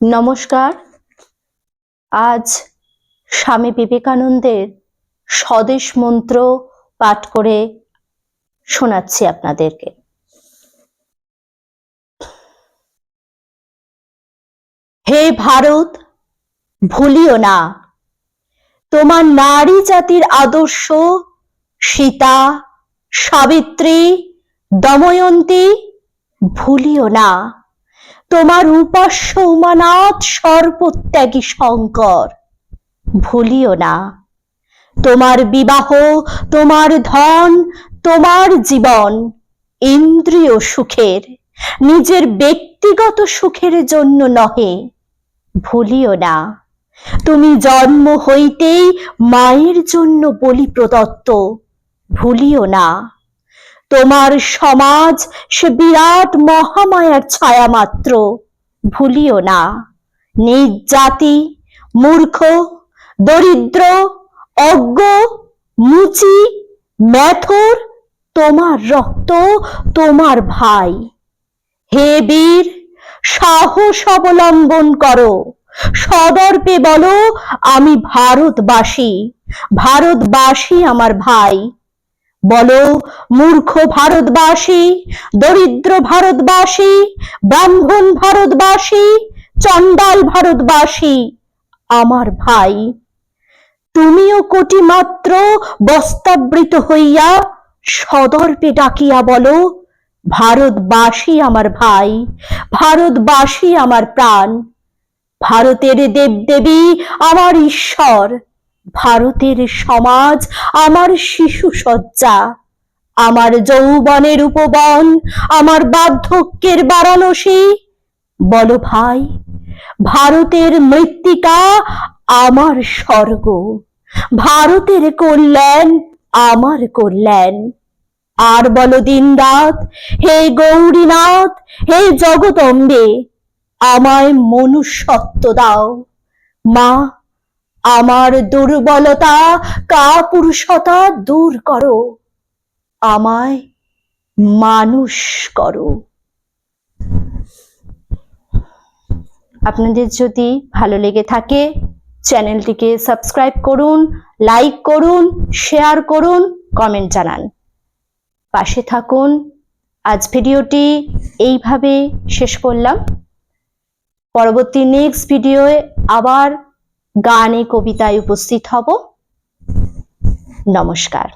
নমস্কার। আজ স্বামী বিবেকানন্দের স্বদেশ মন্ত্র পাঠ করে শোনাচ্ছি আপনাদেরকে। হে ভারত, ভুলিও না তোমার নারী জাতির আদর্শ সীতা, সাবিত্রী, দময়ন্তী। ভুলিও না তোমার উপাস্য উমানাথ সর্বত্যাগী শঙ্কর। ভুলিও না তোমার বিবাহ, তোমার ধন, তোমার জীবন ইন্দ্রিয় সুখের, নিজের ব্যক্তিগত সুখের জন্য নহে। ভুলিও না তুমি জন্ম হইতেই মায়ের জন্য বলি প্রদত্ত। ভুলিও না তোমার সমাজ সে বিরাট মহামায়ার ছায়া মাত্র। ভুলিও না নিজ জাতি, মূর্খ, দরিদ্র, অজ্ঞ, মুচি, মেথর তোমার রক্ত, তোমার ভাই। হে বীর, সাহস অবলম্বন করো, সদর্পে বলো আমি ভারতবাসী, ভারতবাসী আমার ভাই। বলো মূর্খ ভারতবাসী, দরিদ্র ভারতবাসী, ব্রাহ্মণ ভারতবাসী, চণ্ডাল ভারতবাসী আমার ভাই। তুমিও কোটি মাত্র বস্তাবৃত হইয়া সদর্পে ডাকিয়া বলো ভারতবাসী আমার ভাই, ভারতবাসী আমার প্রাণ। ভারতের দেবদেবী আমার ঈশ্বর, ভারতের সমাজ আমার শিশু সজ্জা, আমার যৌবনের উপবন, আমার বার্ধক্যের বারাণসী। বলো ভাই, ভারতের মৃত্তিকা আমার স্বর্গ, ভারতের কল্যাণ আমার কল্যাণ। আর বলো দিনরাত, হে গৌরীনাথ, হে জগদম্বে, আমায় মনুষ্যত্ব দাও। মা, আমার দুর্বলতা কাপুরুষতা দূর করো, আমায় মানুষ করো। আপনাদের যদি ভালো লেগে থাকে চ্যানেলটিকে সাবস্ক্রাইব করুন, লাইক করুন, শেয়ার করুন, কমেন্ট জানান, পাশে থাকুন। আজ ভিডিওটি এইভাবে শেষ করলাম। পরবর্তী নেক্সট ভিডিওয়ে আবার গানে কবিতায় উপস্থিত হব। নমস্কার।